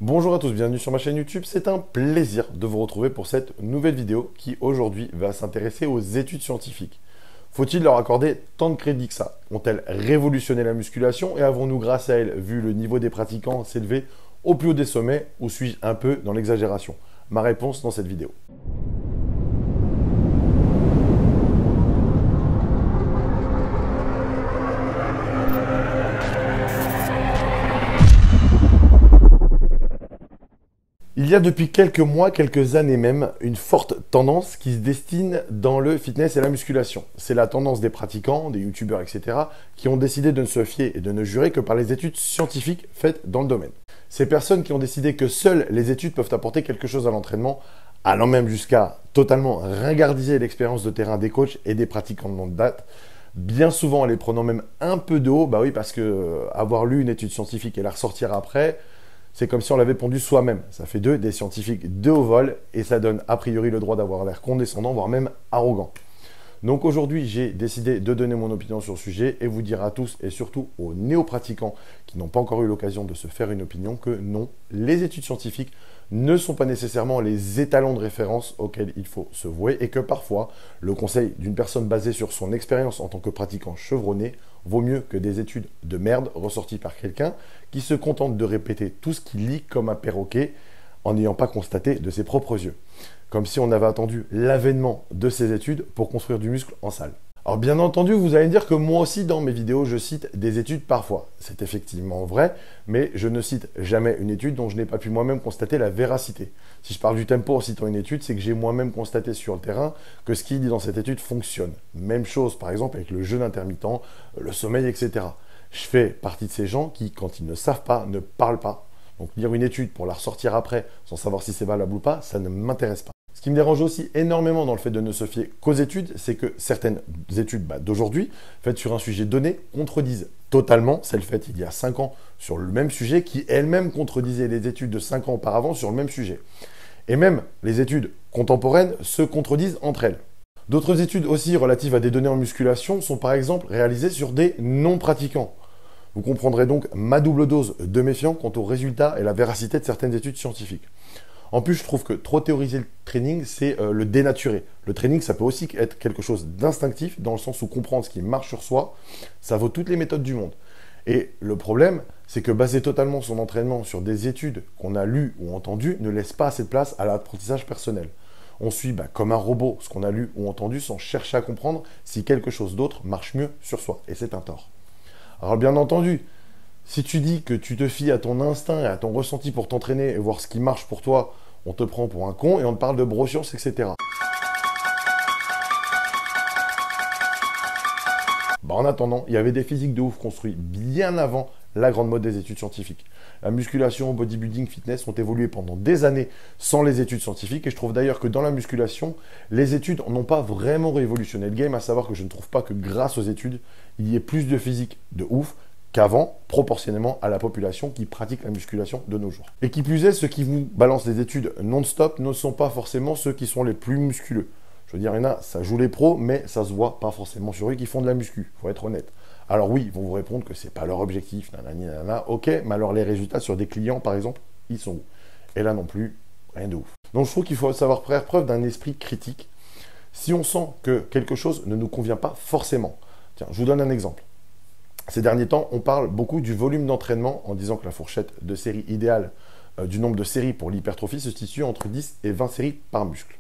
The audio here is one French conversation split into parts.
Bonjour à tous, bienvenue sur ma chaîne YouTube. C'est un plaisir de vous retrouver pour cette nouvelle vidéo qui aujourd'hui va s'intéresser aux études scientifiques. Faut-il leur accorder tant de crédit que ça? Ont-elles révolutionné la musculation et avons-nous grâce à elles vu le niveau des pratiquants s'élever au plus haut des sommets ou suis-je un peu dans l'exagération? Ma réponse dans cette vidéo. Il y a depuis quelques mois, quelques années même, une forte tendance qui se destine dans le fitness et la musculation. C'est la tendance des pratiquants, des youtubeurs, etc., qui ont décidé de ne se fier et de ne jurer que par les études scientifiques faites dans le domaine. Ces personnes qui ont décidé que seules les études peuvent apporter quelque chose à l'entraînement, allant même jusqu'à totalement ringardiser l'expérience de terrain des coachs et des pratiquants de longue date, bien souvent en les prenant même un peu de haut, bah oui, parce que avoir lu une étude scientifique et la ressortir après, c'est comme si on l'avait pondu soi-même. Ça fait d'eux des scientifiques de haut vol et ça donne a priori le droit d'avoir l'air condescendant, voire même arrogant. Donc aujourd'hui, j'ai décidé de donner mon opinion sur le sujet et vous dire à tous et surtout aux néo-pratiquants qui n'ont pas encore eu l'occasion de se faire une opinion que non, les études scientifiques ne sont pas nécessairement les étalons de référence auxquels il faut se vouer et que parfois, le conseil d'une personne basée sur son expérience en tant que pratiquant chevronné vaut mieux que des études de merde ressorties par quelqu'un qui se contente de répéter tout ce qu'il lit comme un perroquet en n'ayant pas constaté de ses propres yeux. Comme si on avait attendu l'avènement de ces études pour construire du muscle en salle. Alors bien entendu, vous allez me dire que moi aussi dans mes vidéos, je cite des études parfois. C'est effectivement vrai, mais je ne cite jamais une étude dont je n'ai pas pu moi-même constater la véracité. Si je parle du tempo en citant une étude, c'est que j'ai moi-même constaté sur le terrain que ce qui est dit dans cette étude fonctionne. Même chose par exemple avec le jeûne intermittent, le sommeil, etc. Je fais partie de ces gens qui, quand ils ne savent pas, ne parlent pas. Donc lire une étude pour la ressortir après, sans savoir si c'est valable ou pas, ça ne m'intéresse pas. Ce qui me dérange aussi énormément dans le fait de ne se fier qu'aux études, c'est que certaines études d'aujourd'hui, faites sur un sujet donné, contredisent totalement celles faites il y a 5 ans sur le même sujet, qui elles-mêmes contredisaient les études de 5 ans auparavant sur le même sujet. Et même les études contemporaines se contredisent entre elles. D'autres études aussi relatives à des données en musculation sont par exemple réalisées sur des non-pratiquants. Vous comprendrez donc ma double dose de méfiance quant aux résultats et la véracité de certaines études scientifiques. En plus, je trouve que trop théoriser le training, c'est le dénaturer. Le training, ça peut aussi être quelque chose d'instinctif, dans le sens où comprendre ce qui marche sur soi, ça vaut toutes les méthodes du monde. Et le problème, c'est que baser totalement son entraînement sur des études qu'on a lues ou entendues ne laisse pas assez de place à l'apprentissage personnel. On suit comme un robot ce qu'on a lu ou entendu sans chercher à comprendre si quelque chose d'autre marche mieux sur soi. Et c'est un tort. Alors bien entendu, si tu dis que tu te fies à ton instinct et à ton ressenti pour t'entraîner et voir ce qui marche pour toi, on te prend pour un con et on te parle de broscience, etc. En attendant, il y avait des physiques de ouf construits bien avant la grande mode des études scientifiques. La musculation, bodybuilding, fitness ont évolué pendant des années sans les études scientifiques et je trouve d'ailleurs que dans la musculation, les études n'ont pas vraiment révolutionné le game, à savoir que je ne trouve pas que grâce aux études, il y ait plus de physique de ouf qu'avant, proportionnellement à la population qui pratique la musculation de nos jours. Et qui plus est, ceux qui vous balancent des études non-stop ne sont pas forcément ceux qui sont les plus musculeux. Je veux dire, il y en a, ça joue les pros, mais ça se voit pas forcément sur eux qui font de la muscu, faut être honnête. Alors oui, ils vont vous répondre que c'est pas leur objectif, nanani, nanana, ok, mais alors les résultats sur des clients, par exemple, ils sont où? Et là non plus, rien de ouf. Donc je trouve qu'il faut savoir faire preuve d'un esprit critique si on sent que quelque chose ne nous convient pas forcément. Tiens, je vous donne un exemple. Ces derniers temps, on parle beaucoup du volume d'entraînement en disant que la fourchette de série idéale du nombre de séries pour l'hypertrophie se situe entre 10 et 20 séries par muscle.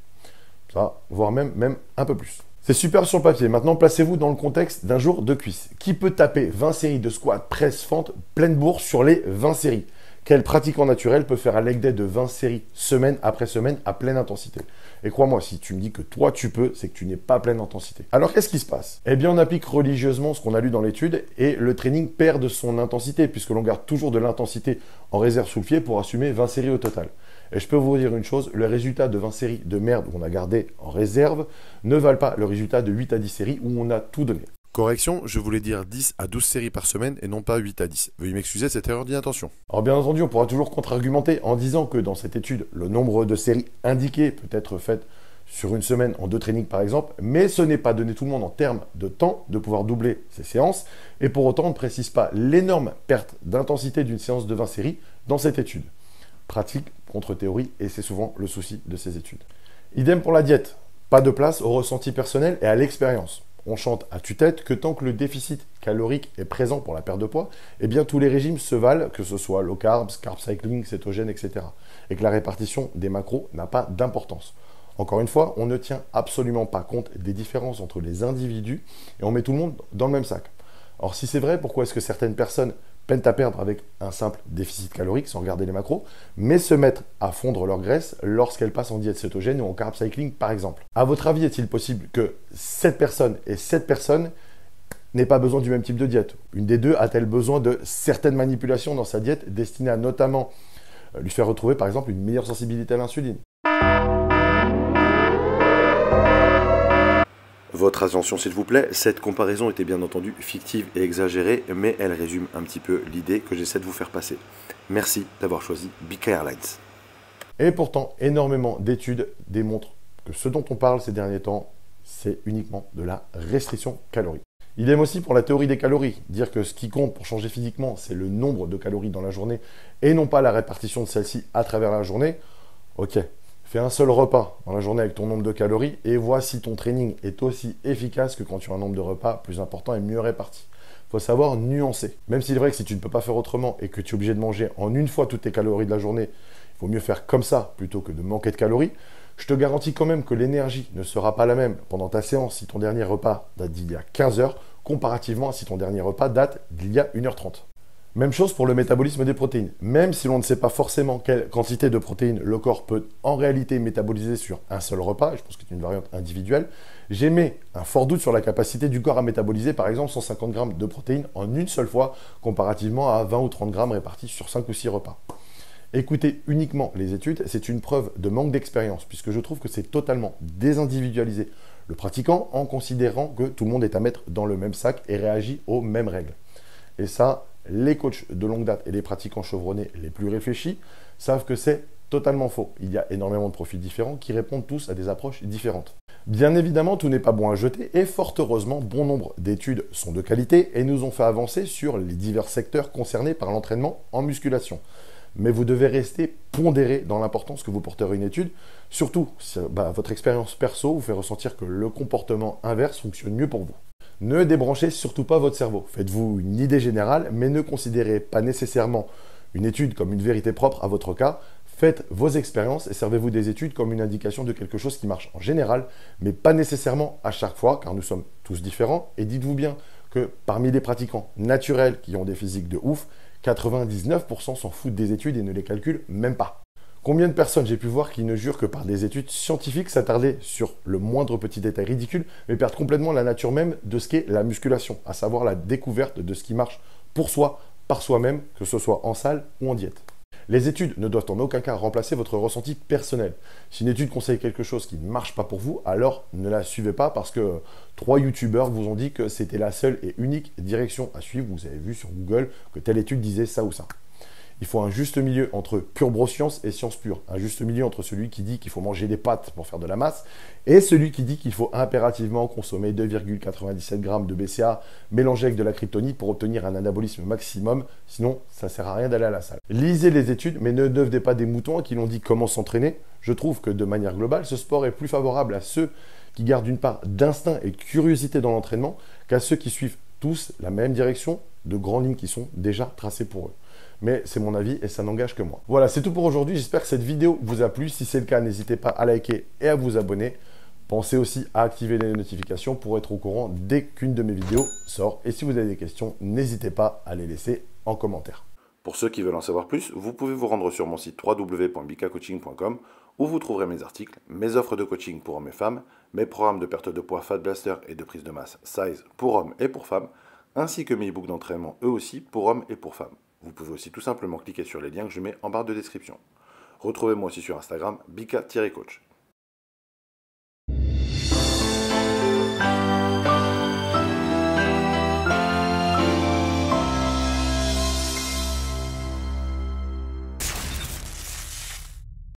Ça, voire même un peu plus. C'est super sur le papier. Maintenant, placez-vous dans le contexte d'un jour de cuisse. Qui peut taper 20 séries de squat, presse, fente, pleine bourse sur les 20 séries? Quel pratiquant naturel peut faire un leg day de 20 séries semaine après semaine à pleine intensité? Et crois-moi, si tu me dis que toi tu peux, c'est que tu n'es pas à pleine intensité. Alors qu'est-ce qui se passe? Eh bien, on applique religieusement ce qu'on a lu dans l'étude et le training perd de son intensité puisque l'on garde toujours de l'intensité en réserve sous le pied pour assumer 20 séries au total. Et je peux vous dire une chose, le résultat de 20 séries de merde qu'on a gardé en réserve ne valent pas le résultat de 8 à 10 séries où on a tout donné. Correction, je voulais dire 10 à 12 séries par semaine et non pas 8 à 10. Veuillez m'excuser, cette erreur d'inattention. Alors bien entendu, on pourra toujours contre-argumenter en disant que dans cette étude, le nombre de séries indiquées peut être fait sur une semaine en 2 trainings par exemple, mais ce n'est pas donné tout le monde en termes de temps de pouvoir doubler ces séances, et pour autant on ne précise pas l'énorme perte d'intensité d'une séance de 20 séries dans cette étude. pratique contre théorie et c'est souvent le souci de ces études. Idem pour la diète. Pas de place au ressenti personnel et à l'expérience. On chante à tue-tête que tant que le déficit calorique est présent pour la perte de poids, eh bien tous les régimes se valent, que ce soit low carbs, carb cycling, cétogène, etc. Et que la répartition des macros n'a pas d'importance. Encore une fois, on ne tient absolument pas compte des différences entre les individus et on met tout le monde dans le même sac. Or, si c'est vrai, pourquoi est-ce que certaines personnes peinent à perdre avec un simple déficit calorique sans regarder les macros, mais se mettent à fondre leur graisse lorsqu'elles passent en diète cétogène ou en carb cycling par exemple? À votre avis, est-il possible que cette personne et cette personne n'aient pas besoin du même type de diète? Une des deux a-t-elle besoin de certaines manipulations dans sa diète destinées à notamment lui faire retrouver par exemple une meilleure sensibilité à l'insuline? Votre attention s'il vous plaît, cette comparaison était bien entendu fictive et exagérée, mais elle résume un petit peu l'idée que j'essaie de vous faire passer. Merci d'avoir choisi BK Airlines. Et pourtant, énormément d'études démontrent que ce dont on parle ces derniers temps, c'est uniquement de la restriction calorique. Idem aussi pour la théorie des calories. Dire que ce qui compte pour changer physiquement, c'est le nombre de calories dans la journée et non pas la répartition de celles-ci à travers la journée. Ok, fais un seul repas dans la journée avec ton nombre de calories et vois si ton training est aussi efficace que quand tu as un nombre de repas plus important et mieux réparti. Il faut savoir nuancer. Même s'il est vrai que si tu ne peux pas faire autrement et que tu es obligé de manger en une fois toutes tes calories de la journée, il vaut mieux faire comme ça plutôt que de manquer de calories. Je te garantis quand même que l'énergie ne sera pas la même pendant ta séance si ton dernier repas date d'il y a 15 heures comparativement à si ton dernier repas date d'il y a 1h30. Même chose pour le métabolisme des protéines. Même si l'on ne sait pas forcément quelle quantité de protéines le corps peut en réalité métaboliser sur un seul repas, je pense que c'est une variante individuelle, j'émets un fort doute sur la capacité du corps à métaboliser par exemple 150 grammes de protéines en une seule fois comparativement à 20 ou 30 grammes répartis sur 5 ou 6 repas. Écoutez uniquement les études, c'est une preuve de manque d'expérience puisque je trouve que c'est totalement désindividualisé le pratiquant en considérant que tout le monde est à mettre dans le même sac et réagit aux mêmes règles. Et ça, les coachs de longue date et les pratiquants chevronnés les plus réfléchis savent que c'est totalement faux. Il y a énormément de profils différents qui répondent tous à des approches différentes. Bien évidemment, tout n'est pas bon à jeter et fort heureusement, bon nombre d'études sont de qualité et nous ont fait avancer sur les divers secteurs concernés par l'entraînement en musculation. Mais vous devez rester pondéré dans l'importance que vous porterez une étude, surtout si votre expérience perso vous fait ressentir que le comportement inverse fonctionne mieux pour vous. Ne débranchez surtout pas votre cerveau. Faites-vous une idée générale, mais ne considérez pas nécessairement une étude comme une vérité propre à votre cas. Faites vos expériences et servez-vous des études comme une indication de quelque chose qui marche en général, mais pas nécessairement à chaque fois, car nous sommes tous différents. Et dites-vous bien que parmi les pratiquants naturels qui ont des physiques de ouf, 99% s'en foutent des études et ne les calculent même pas. Combien de personnes j'ai pu voir qui ne jurent que par des études scientifiques s'attarder sur le moindre petit détail ridicule, mais perdent complètement la nature même de ce qu'est la musculation, à savoir la découverte de ce qui marche pour soi, par soi-même, que ce soit en salle ou en diète. Les études ne doivent en aucun cas remplacer votre ressenti personnel. Si une étude conseille quelque chose qui ne marche pas pour vous, alors ne la suivez pas parce que 3 youtubeurs vous ont dit que c'était la seule et unique direction à suivre. Vous avez vu sur Google que telle étude disait ça ou ça. Il faut un juste milieu entre pure broscience et science pure. Un juste milieu entre celui qui dit qu'il faut manger des pâtes pour faire de la masse et celui qui dit qu'il faut impérativement consommer 2,97 grammes de BCA mélangé avec de la kryptonite pour obtenir un anabolisme maximum. Sinon, ça ne sert à rien d'aller à la salle. Lisez les études, mais ne devenez pas des moutons à qui l'on dit comment s'entraîner. Je trouve que de manière globale, ce sport est plus favorable à ceux qui gardent une part d'instinct et de curiosité dans l'entraînement qu'à ceux qui suivent tous la même direction de grandes lignes qui sont déjà tracées pour eux. Mais c'est mon avis et ça n'engage que moi. Voilà, c'est tout pour aujourd'hui. J'espère que cette vidéo vous a plu. Si c'est le cas, n'hésitez pas à liker et à vous abonner. Pensez aussi à activer les notifications pour être au courant dès qu'une de mes vidéos sort. Et si vous avez des questions, n'hésitez pas à les laisser en commentaire. Pour ceux qui veulent en savoir plus, vous pouvez vous rendre sur mon site www.bkcoaching.com où vous trouverez mes articles, mes offres de coaching pour hommes et femmes, mes programmes de perte de poids Fat Blaster et de prise de masse Size pour hommes et pour femmes, ainsi que mes e-books d'entraînement eux aussi pour hommes et pour femmes. Vous pouvez aussi tout simplement cliquer sur les liens que je mets en barre de description. Retrouvez-moi aussi sur Instagram, bika-coach.